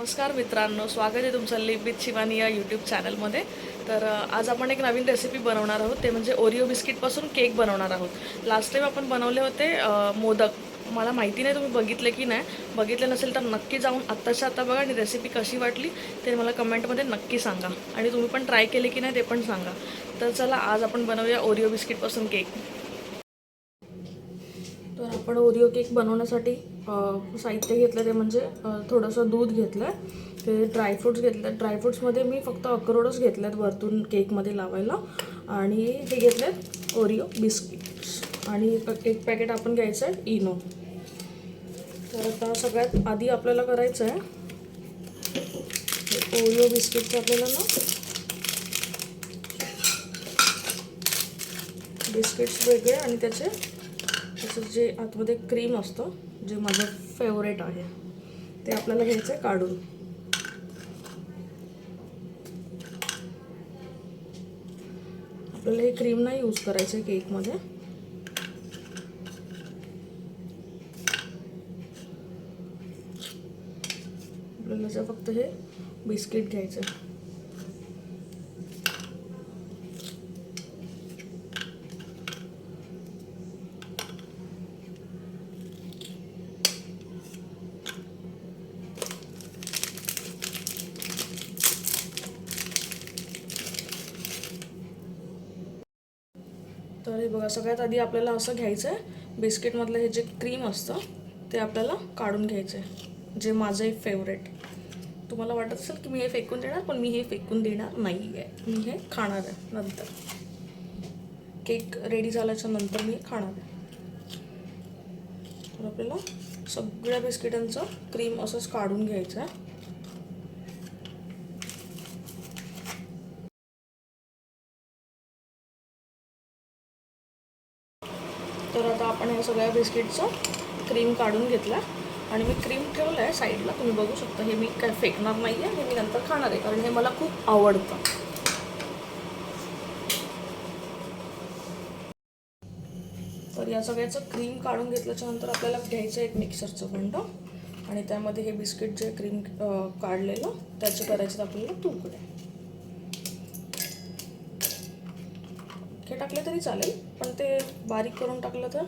नमस्कार मित्रांनो, स्वागत आहे तुमचं लिव्ह विथ शिवानी या यूट्यूब चॅनलमध्ये. तर आज आपण एक नवीन रेसिपी बनवणार आहोत, ते म्हणजे ओरिओ बिस्किटपासून केक बनवणार आहोत. लास्ट टाईम आपण बनवले होते मोदक. मला माहिती नाही तुम्ही बघितले की नाही. बघितले नसेल तर नक्की जाऊन आत्ताच्या आत्ता बघा आणि रेसिपी कशी वाटली ते मला कमेंटमध्ये नक्की सांगा. आणि तुम्ही पण ट्राय केले की नाही ते पण सांगा. तर चला आज आपण बनवूया ओरिओ बिस्किटपासून केक. तर आपण ओरिओ केक बनवण्यासाठी साहित्य घेतलं ते म्हणजे थोडंसं दूध घेतलं आहे, ते ड्रायफ्रूट्स घेतले. ड्रायफ्रूट्समध्ये मी फक्त अक्रोडच घेतले आहेत वरतून केकमध्ये लावायला. आणि हे घेतले आहेत ओरिओ बिस्किट्स. आणि एक पॅकेट आपण घ्यायचं आहे इनो. तर आता सगळ्यात आधी आपल्याला करायचं आहे ओरिओ बिस्किटचं. आपल्याला ना बिस्किट्स वेगळे आणि त्याचं जे आतमध्ये क्रीम असतं, जे माझं फेवरेट आहे, ते आपल्याला घ्यायचं आहे काढून. आपल्याला हे क्रीम नाही यूज करायचं आहे केकमध्ये. आपल्याला फक्त हे बिस्किट घ्यायचं आहे. तर हे बघा, सगळ्यात आधी आपल्याला असं घ्यायचं आहे, बिस्किटमधलं हे जे क्रीम असतं ते आपल्याला काढून घ्यायचं आहे, जे माझं एक फेवरेट. तुम्हाला वाटत असेल की मी हे फेकून देणार, पण मी हे फेकून देणार नाही आहे. मी हे खाणार आहे नंतर. केक रेडी झाल्याच्या नंतर मी खाणार आहे. तर आपल्याला सगळ्या बिस्किटांचं क्रीम असंच काढून घ्यायचं आहे. तर आता आपण हे सगळ्या बिस्किटचं क्रीम काढून घेतलं आणि मी क्रीम ठेवलं आहे साईडला. तुम्ही बघू शकता. हे मी काय फेकणार नाही आहे, हे मी नंतर खाणार आहे, कारण हे मला खूप आवडतं. तर या सगळ्याचं क्रीम काढून घेतल्याच्या नंतर आपल्याला घ्यायचं एक मिक्सरचं भांडं आणि त्यामध्ये हे बिस्किट जे क्रीम काढलेलं त्याचे करायचं आपल्याला तुकडे. हे टाकले तरी चालेल, पण ते बारीक करून टाकलं तर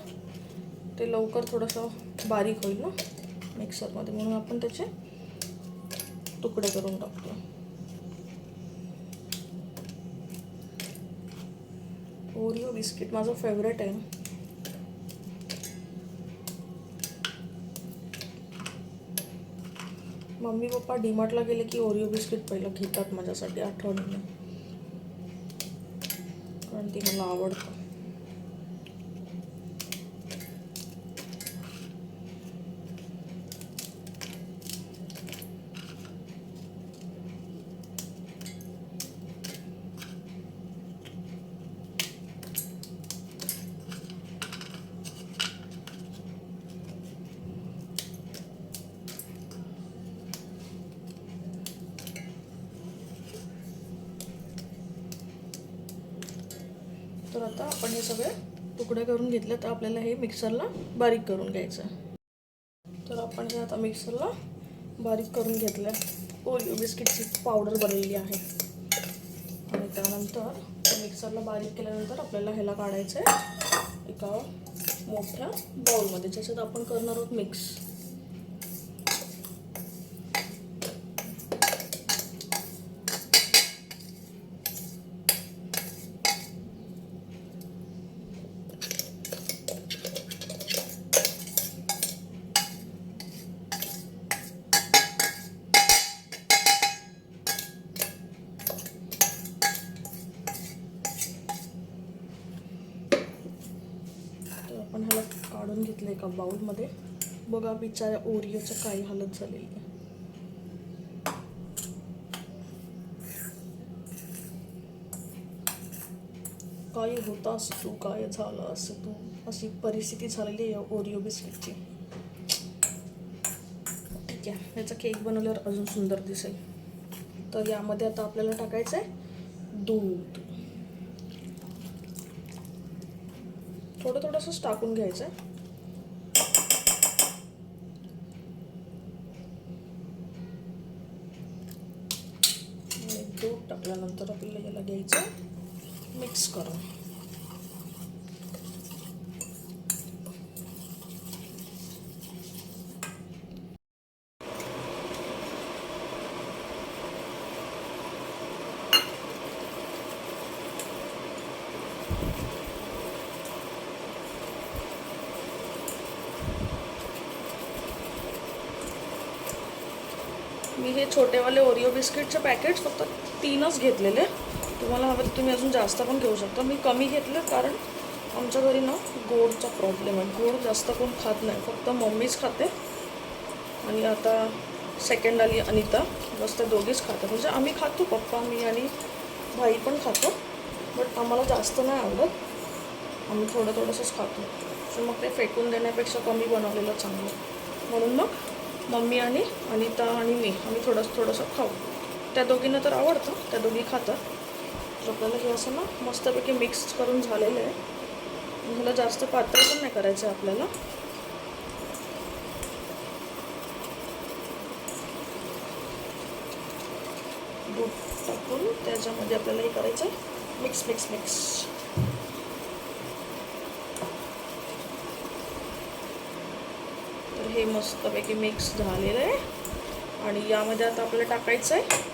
ते लवकर थोडंसं बारीक होईल ना मिक्सरमध्ये, म्हणून आपण त्याचे तुकडे करून टाकतो. ओरिओ बिस्किट माझं फेवरेट आहे. मम्मी पप्पा डीमार्टला गेले की ओरिओ बिस्किट पहिलं घेतात माझ्यासाठी आठवणीने, कारण ती मला आवडतं. तर आता आपण हे सगळे तुकडे करून घेतले, तर आपल्याला हे मिक्सरला बारीक करून घ्यायचं आहे. तर आपण हे आता मिक्सरला बारीक करून घेतलं आहे. ओरिओ बिस्किटची पावडर बनलेली आहे. आणि त्यानंतर मिक्सरला बारीक केल्यानंतर आपल्याला ह्याला काढायचं आहे एका मोठ्या बाउलमध्ये, ज्याच्यात आपण करणार आहोत मिक्स. आपण ह्याला काढून घेतलं एका बाउलमध्ये. बघा बिचाऱ्या ओरिओचं काही हालत झालेली आहे. काय होतं असं तू, काय झालं असं तू, अशी परिस्थिती झालेली आहे ओरिओ बिस्किटची. ठीक आहे, याचा केक बनवल्यावर अजून सुंदर दिसेल. तर यामध्ये आता आपल्याला टाकायचं आहे दूध. थोडं थोडंसंच टाकून घ्यायचं आहे. टाकल्यानंतर आपल्याला याला घ्यायचं मिक्स करून. मी हे छोटेवाले ओरिओ बिस्किटचे पॅकेट्स फक्त 3च घेतलेले. तुम्हाला हवं तर तुम्ही अजून जास्त पण घेऊ शकता. मी कमी घेतलं कारण आमच्या घरी ना गोडचा प्रॉब्लेम आहे. गोड जास्त कोण खात नाही, फक्त मम्मीच खाते आणि आता सेकंड आली अनिता, बस त्या दोघीच खातात. म्हणजे आम्ही खातो, पप्पा मी आणि भाई पण खातो, बट आम्हाला जास्त नाही आवडत. आम्ही थोडंसंच खातो. सो मग ते फेकून देण्यापेक्षा कमी बनवलेलं चांगलं. म्हणून मग मम्मी आणि अनिता आणि मी आम्ही थोडंसं खाऊ. त्या दोघींना तर आवडतं, त्या दोघी खातात. तर आपल्याला हे असं ना मस्तपैकी मिक्स करून झालेलं आहे. ह्याला जास्त पातळ पण नाही करायचं आहे आपल्याला. दूध टाकून त्याच्यामध्ये आपल्याला हे करायचं आहे मिक्स. तर हे मस्तपैकी मिक्स झालेलं आहे आणि यामध्ये आता आपल्याला टाकायचं आहे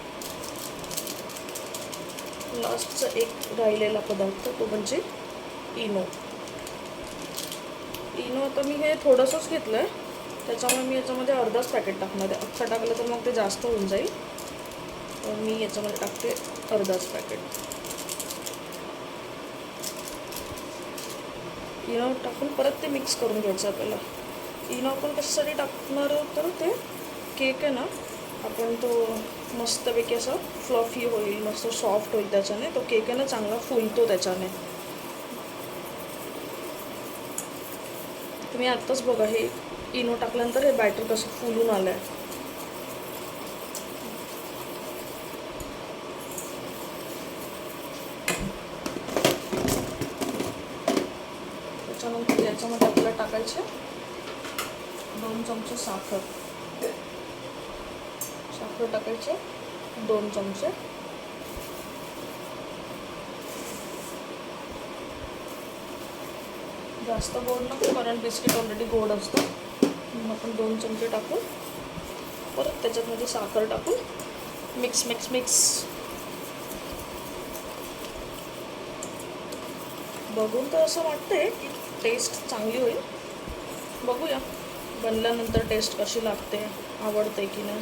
लास्टचं एक राहिलेला पदार्थ, तो म्हणजे इनो. आता मी हे थोडंसंच घेतलं आहे, त्याच्यामुळे मी याच्यामध्ये अर्धाच पॅकेट टाकणार आहे. अख्खा टाकलं तर मग ते जास्त होऊन जाईल, तर मी याच्यामध्ये टाकते अर्धाच पॅकेट. इनो टाकून परत ते मिक्स करून घ्यायचं आपल्याला. इनो आपण कशासाठी टाकणार आहोत तर ते केक आहे ना, आपण तो मस्तपैकी असा फ्लफी होईल, मस्त सॉफ्ट होईल त्याच्याने. तो केक आहे ना चांगला फुलतो त्याच्याने. तुम्ही आत्ताच बघा, हे इनो टाकल्यानंतर हे बॅटर कसं फुलून आलं आहे. त्याच्यानंतर याच्यामध्ये आपल्याला टाकायचे 2 चमचे साखर टाकायचे 2 चमचे. जास्त गोड नको, कारण बिस्किट ऑलरेडी गोड असतं. मग आपण 2 चमचे टाकून परत त्याच्यामध्ये साखर टाकून मिक्स. बघून तर असं वाटतंय की टेस्ट चांगली होईल. बघूया बनल्यानंतर टेस्ट कशी लागते, आवडते की नाही.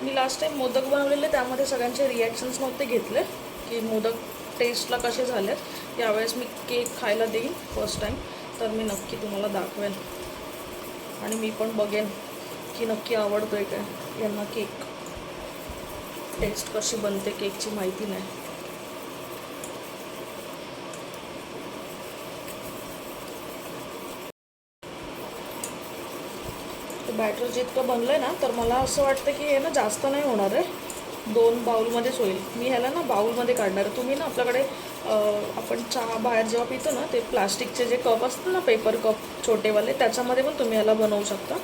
मी लास्ट टाईम मोदक बनवलेले, त्यामध्ये सगळ्यांचे रिॲक्शन्स नव्हते घेतले की मोदक टेस्टला कसे झालेत. यावेळेस मी केक खायला देईन फर्स्ट टाईम, तर मी नक्की तुम्हाला दाखवेन आणि मी पण बघेन की नक्की आवडतो आहे काय यांना केक. टेस्ट कशी बनते केकची माहिती नाही. बॅटर जितकं बनलं आहे ना, तर मला असं वाटतं की हे ना जास्त नाही होणार आहे, 2 बाउलमध्येच होईल. मी ह्याला ना बाउलमध्ये काढणार आहे. तुम्ही ना आपल्याकडे आपण चहा बाहेर जेव्हा पितो ना, ते प्लास्टिकचे जे कप असतात ना, पेपर कप छोटेवाले, त्याच्यामध्ये पण तुम्ही ह्याला बनवू शकता.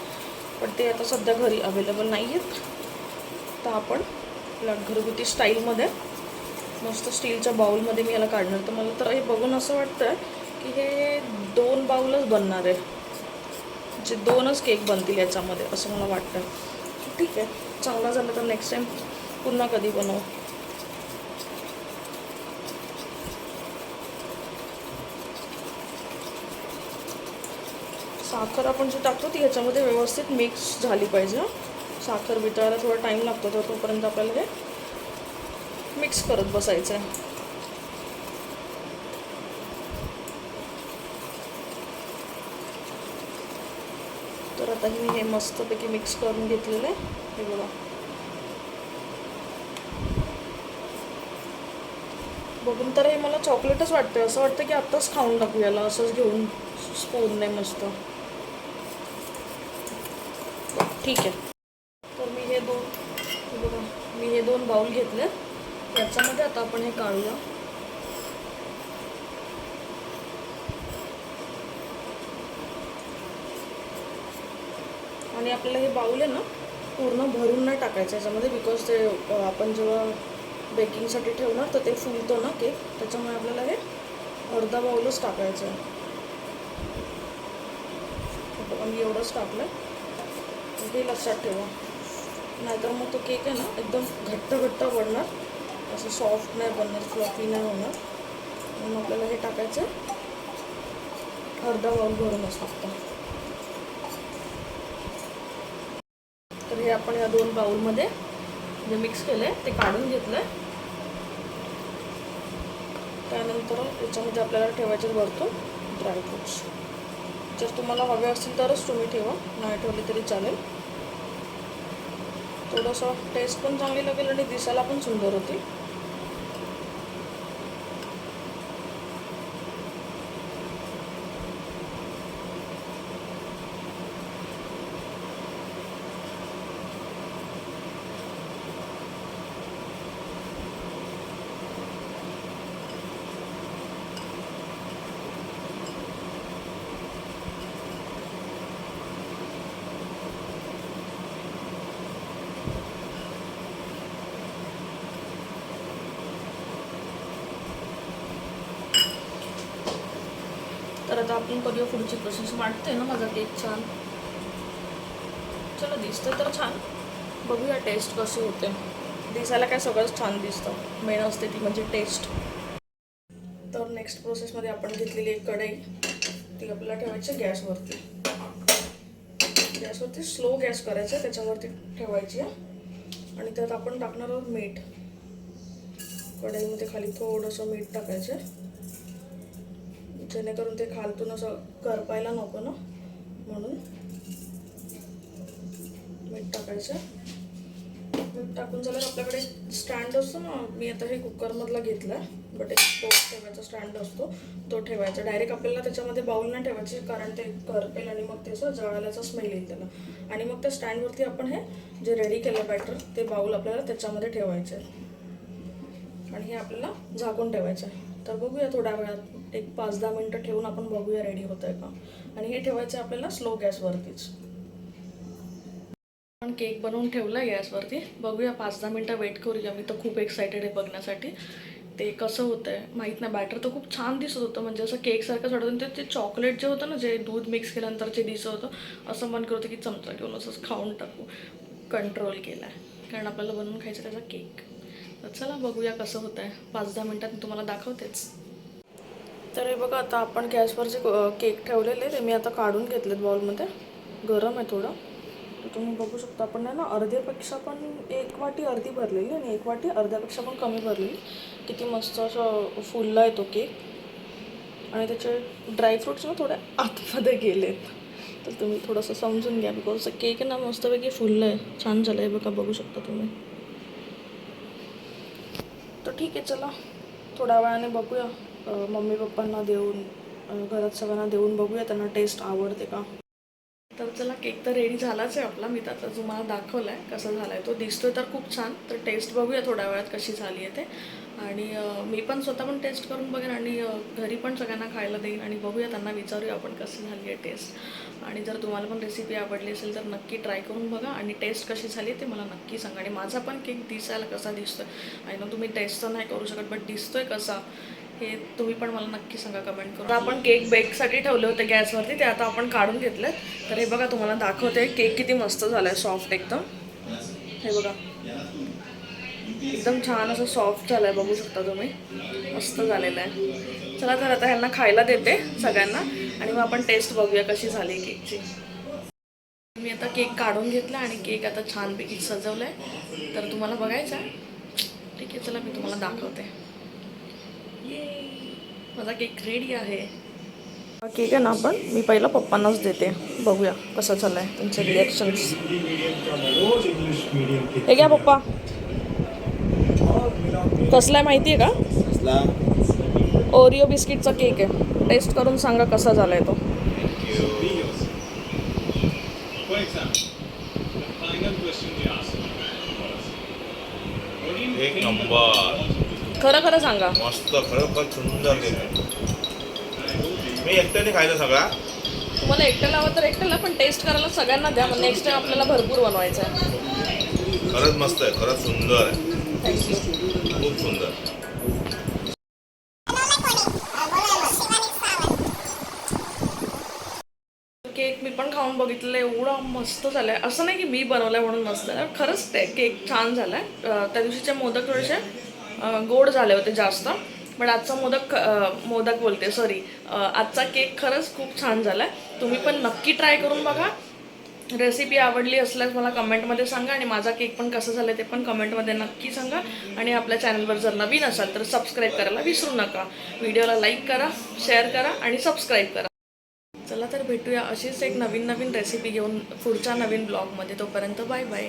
पण ते आता सध्या घरी अवेलेबल नाही आहेत, तर आपण घरगुती स्टाईलमध्ये मस्त स्टीलच्या बाउलमध्ये मी ह्याला काढणार. तर मला तर हे बघून असं वाटतं की हे 2 बाउलच बनणार आहे, जे 2च केक बनतील याच्यामध्ये, असं मला वाटतं. ठीक आहे, चांगला झालं तर नेक्स्ट टाईम पुन्हा कधी बनवू. साखर आपण जी टाकतो ती ह्याच्यामध्ये व्यवस्थित मिक्स झाली पाहिजे. साखर वितळायला थोडा टाईम लागतो, तर तोपर्यंत आपल्याला हे मिक्स करत बसायचं आहे. तर आता मी हे मस्तपैकी मिक्स करून घेतलेलं आहे. हे बघा, बघून तर हे मला चॉकलेटच वाटतं. असं वाटतं की आत्ताच खाऊन टाकू याला, असंच घेऊन स्पूनने मस्त. ठीक आहे, तर मी हे दोन बाउल घेतले. याच्यामध्ये आता आपण हे काढूया. आणि आपल्याला हे बाउल आहे ना पूर्ण भरून नाही टाकायचं याच्यामध्ये, बिकॉज ते आपण जेव्हा बेकिंगसाठी ठेवणार तर ते फुलतो ना केक, त्याच्यामुळे आपल्याला हे अर्धा बाऊलच टाकायचं आहे. मी एवढंच टाकलं, हे लक्षात ठेवा, नाहीतर मग तो केक आहे ना एकदम घट्ट घट्ट बनणार, असं सॉफ्ट नाही बनणार, फ्लफी नाही होणार. म्हणून आपल्याला हे टाकायचं अर्धा बाउल भरूनच फक्त. तर हे आपण या 2 बाउलमध्ये जे मिक्स केलं आहे ते काढून घेतलं आहे. त्यानंतर याच्यामध्ये आपल्याला ठेवायचे वरतून ड्रायफ्रूट्स. जर तुम्हाला हवे असतील तरच तुम्ही ठेवा, नाही ठेवले तरी चालेल. थोडंसं टेस्ट पण चांगली लागेल आणि दिसायला पण सुंदर होती. तर आता आपण करूया पुढची प्रोसेस. वाटते ना माझा केक छान, चला दिसतं तर छान, बघूया टेस्ट कशी होते. दिसायला काय सगळंच छान दिसतं, मेन असते ती म्हणजे टेस्ट. तर नेक्स्ट प्रोसेसमध्ये आपण घेतलेली एक कढई, ती आपल्याला ठेवायची गॅसवरती. गॅसवरती स्लो गॅस करायचं, त्याच्यावरती ठेवायची आहे. आणि त्यात आपण टाकणार आहोत मीठ. कढईमध्ये खाली थोडंसं मीठ टाकायचं, जेणेकरून ते खालतून असं करपायला नको ना, म्हणून मीठ टाकायचं. मीठ टाकून झालं आपल्याकडे स्टँड असतो ना, मी आता हे कुकरमधला घेतला आहे, बट एक टोप ठेवायचा स्टँड असतो तो ठेवायचा. डायरेक्ट आपल्याला त्याच्यामध्ये बाउल नाही ठेवायचे, कारण ते करपेल आणि मग त्याचा जळाल्याचा स्मेल येईल त्याला. आणि मग त्या स्टँडवरती आपण हे जे रेडी केलं बॅटर ते बाउल आपल्याला त्याच्यामध्ये ठेवायचं आहे आणि हे आपल्याला झाकून ठेवायचं आहे. तर बघूया थोड्या वेळात, एक 5-10 मिनटं ठेवून आपण बघूया रेडी होत आहे का. आणि हे ठेवायचं आहे आपल्याला स्लो गॅसवरतीच. आपण केक बनवून ठेवला आहे गॅसवरती, बघूया 5-10 मिनटं वेट करूया. मी तर खूप एक्सायटेड आहे बघण्यासाठी ते कसं होतं आहे. माहीत नाही, बॅटर तर खूप छान दिसत होतं, म्हणजे असं केकसारखंच वाटत होतं. ते चॉकलेट जे होतं ना, जे दूध मिक्स केल्यानंतर जे दिसत होतं, असं मन करत होतं की चमचा घेऊन असंच खाऊन टाकू. कंट्रोल केला आहे, कारण आपल्याला बनवून खायचं त्याचा केक. तर चला बघूया कसं होतं आहे. 5-10 मिनटात मी तुम्हाला दाखवतेच. तर हे बघा, आता आपण गॅसवर जे केक ठेवलेले ते मी आता काढून घेतलेत बाउलमध्ये. गरम आहे थोडं, तर तुम्ही बघू शकता. आपण ना अर्ध्यापेक्षा पण 1 वाटी अर्धी भरलेली आणि 1 वाटी अर्ध्यापेक्षा पण कमी भरलेली. किती मस्त असं फुलला आहे तो केक. आणि त्याचे ड्रायफ्रूट्स ना थोडे आतमध्ये गेलेत, तर तुम्ही थोडंसं समजून घ्या, बिकॉज केक ना मस्तपैकी फुललं आहे, छान झालं आहे बघा, बघू शकता तुम्ही. तर ठीक आहे, चला थोड्या वेळाने बघूया, मम्मी पप्पांना देऊन, घरात सगळ्यांना देऊन बघूया त्यांना टेस्ट आवडते का. तर चला, केक तर रेडी झालाच आहे आपला. मी तर आता तुम्हाला दाखवला आहे कसा झाला आहे तो. दिसतोय तर खूप छान. तर टेस्ट बघूया थोड्या वेळात कशी झाली आहे ते. आणि मी पण स्वतः पण टेस्ट करून बघेन आणि घरी पण सगळ्यांना खायला देईन आणि बघूया, त्यांना विचारूया आपण कशी झाली आहे टेस्ट. आणि जर तुम्हाला पण रेसिपी आवडली असेल तर नक्की ट्राय करून बघा आणि टेस्ट कशी झाली ते मला नक्की सांगा. आणि माझा पण केक दिसायला कसा दिसतोय, आणि मग तुम्ही टेस्ट तर नाही करू शकत, बट दिसतोय कसा हे तुम्ही पण मला नक्की सांगा कमेंट करून. आपण केक बेकसाठी ठेवले होते गॅसवरती, ते आता आपण काढून घेतलेत. तर हे बघा, तुम्हाला दाखवते केक किती मस्त झाला आहे, सॉफ्ट एकदम. हे बघा, एकदम छान असं सॉफ्ट झालं आहे, बघू शकता तुम्ही, मस्त झालेलं आहे. चला, तर आता ह्यांना खायला देते सगळ्यांना आणि मग आपण टेस्ट बघूया कशी झाली केकची. मी आता केक काढून घेतला आणि केक आता छानपैकी सजवलं आहे, तर तुम्हाला बघायचं आहे. ठीक आहे, चला मी तुम्हाला दाखवते. माझा केक रेडी आहे. हा केक आहे ना, आपण मी पहिला पप्पांनाच देते, बघूया कसं झालं आहे त्यांचे रिॲक्शन्स. हे घ्या पप्पा. कसला आहे माहिती आहे का? ओरिओ बिस्किटचा केक आहे. टेस्ट करून सांगा कसा झाला आहे तो. एक नंबर. खरं खरं सांगा. मस्त, खरोखर सुंदर केक आहे. मी एकट्याने खायचा सगळा. तुम्हाला एकट्याला हवं तर एकट्याला, पण टेस्ट करायला सगळ्यांना द्या. नेक्स्ट टाइम आपल्याला भरपूर बनवायचं आहे. खरंच मस्त आहे, खरंच सुंदर आहे. खूप सुंदर. केक मी पण खाऊन बघितलेलं, एवढा मस्त झालाय. असं नाही की मी बनवलाय म्हणून मस्त झालाय, खरंच ते केक छान झालाय. त्या दिवशीचे मोदक थोडेसे गोड झाले होते जास्त, पण आजचा मोदक बोलते सॉरी, आजचा केक खरंच खूप छान झालाय. तुम्ही पण नक्की ट्राय करून बघा. रेसिपी आवडली असल्यास मला कमेंटमध्ये सांगा, आणि माझा केक पण कसं झालं ते पण कमेंटमध्ये नक्की सांगा. आणि आपल्या चॅनलवर जर नवीन असाल तर सबस्क्राईब करायला विसरू नका. व्हिडिओला लाईक करा, शेअर करा आणि सबस्क्राईब करा. चला तर भेटूया अशीच एक नवीन रेसिपी घेऊन पुढच्या नवीन ब्लॉगमध्ये. तोपर्यंत बाय बाय.